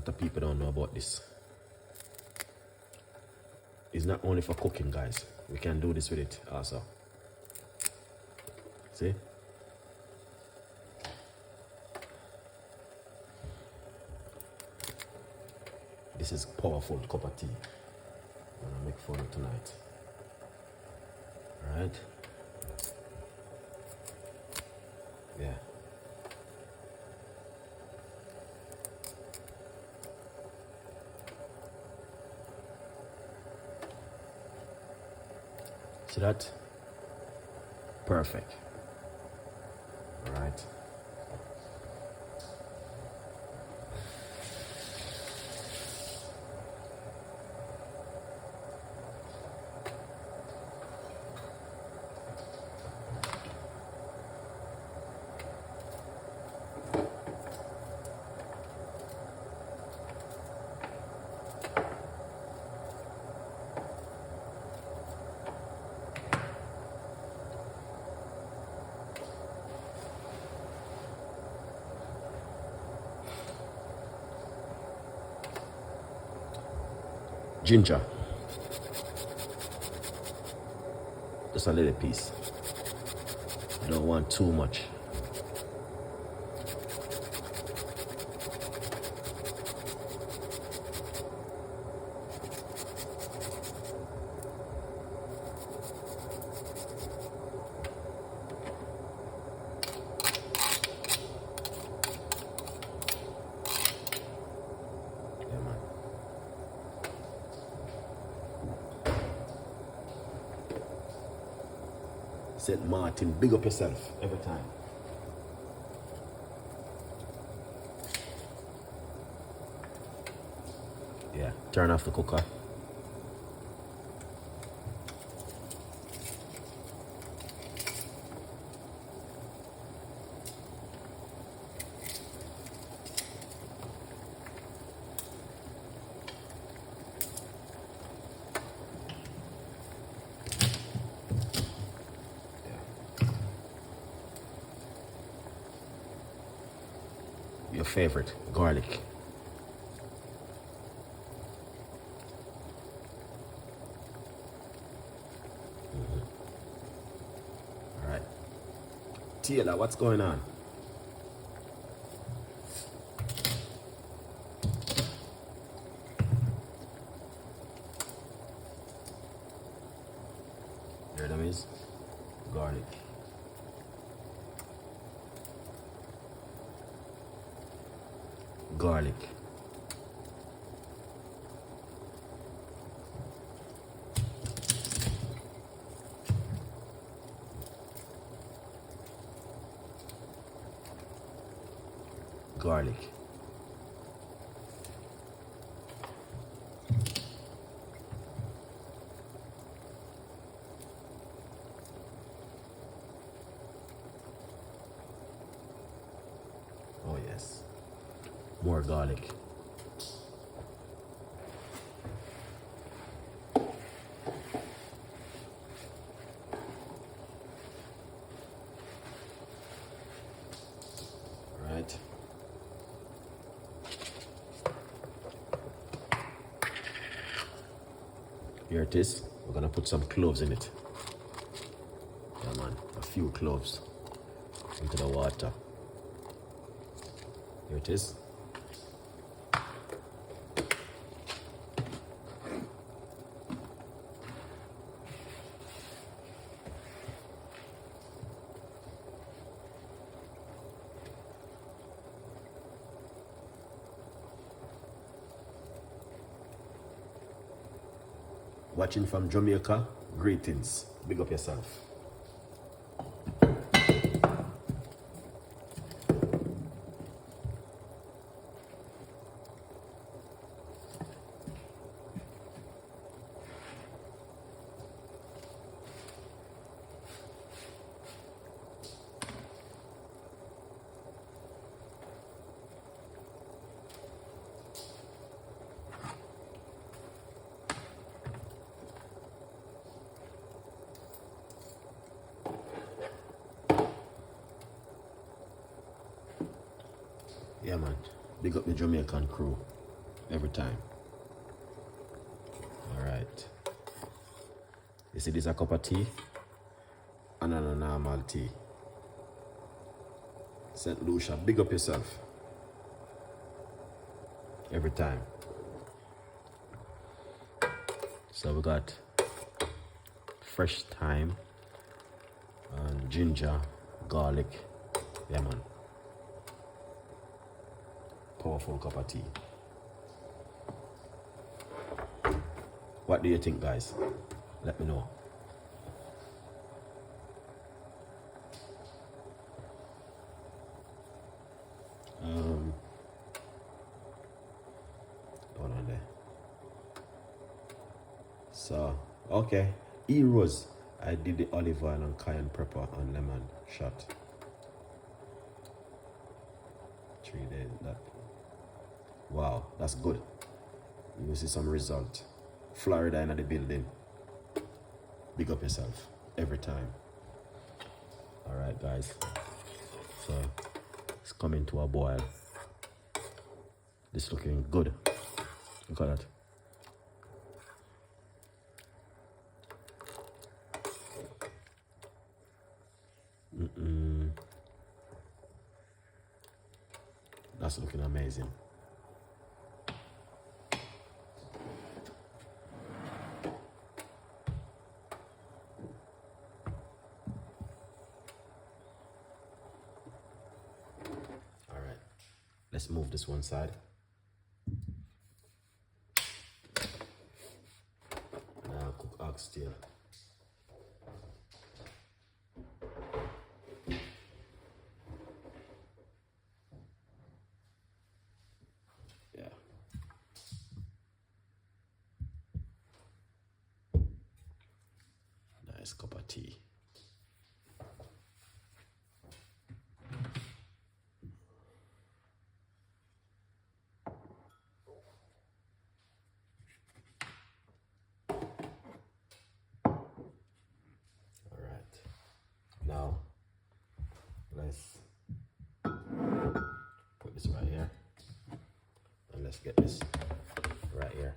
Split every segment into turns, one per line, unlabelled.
lot of people don't know about this. It's not only for cooking, guys. We can do this with it also. See? This is powerful cup of tea. I'm gonna make for you tonight. Alright? Yeah. See that? Perfect. Alright. Ginger. Just a little piece. I don't want too much. St. Martin, big up yourself every time. Yeah, turn off the cooker. Your favorite, garlic. All right. Taylor, what's going on? There it is. Garlic. Garlic. Garlic. Oh yes. More garlic. Right. Here it is. We're gonna put some cloves in it. Yeah man, a few cloves into the water. Here it is. Watching from Jamaica, greetings. Big up yourself. Yeah man, big up the Jamaican crew. every time. All right. You see, this is a cup of tea and a normal tea. St. Lucia, big up yourself. Every time. So we got fresh thyme and ginger, garlic. Yeah, man. Powerful cup of tea. What do you think, guys? Let me know. Hold on there. So, okay. E-Rose. I did the olive oil and cayenne pepper and lemon shot. 3 days. That. Wow, that's good. You will see some result. Florida in the building. Big up yourself every time. All right, guys. So it's coming to a boil. This looking good. Look at that. That's looking amazing. All right, let's move this one side. And I'll cook oxtail. Yeah. Nice cup of tea. Now, let's put this right here, and let's get this right here.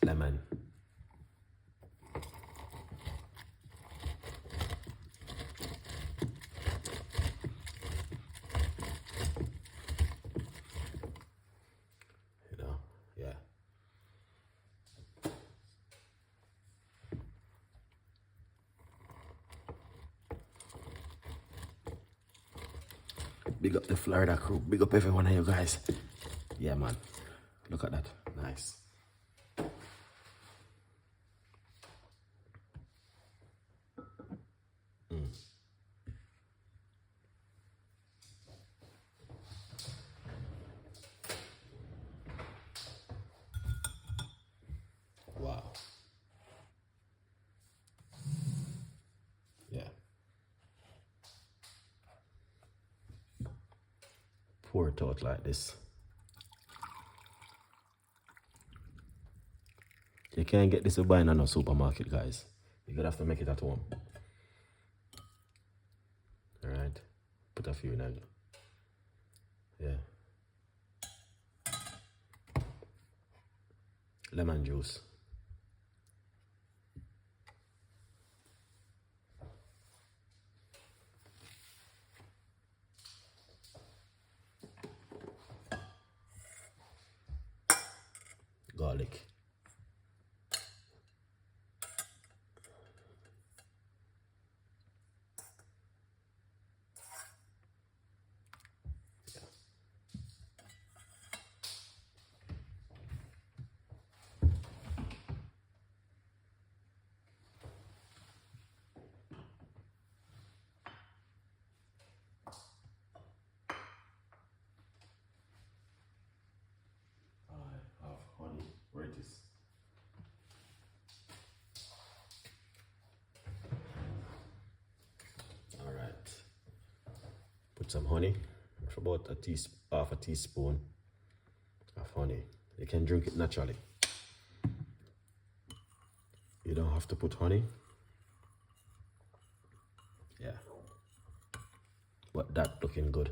Lemon. Yeah. Big up the Florida crew. Big up every one of you guys. Yeah, man. Look at that. Nice. Wow. Yeah. Pour it out like this. You can't get this to buy in a supermarket, guys. You're gonna have to make it at home. Alright. Put a few in there. Yeah. Lemon juice. Garlic. I have honey. Where it is? All right. Put some honey. For about half a teaspoon of honey. You can drink it naturally. don't have to put honey. Yeah. But that looking good.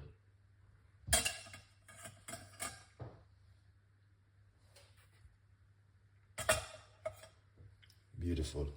Beautiful.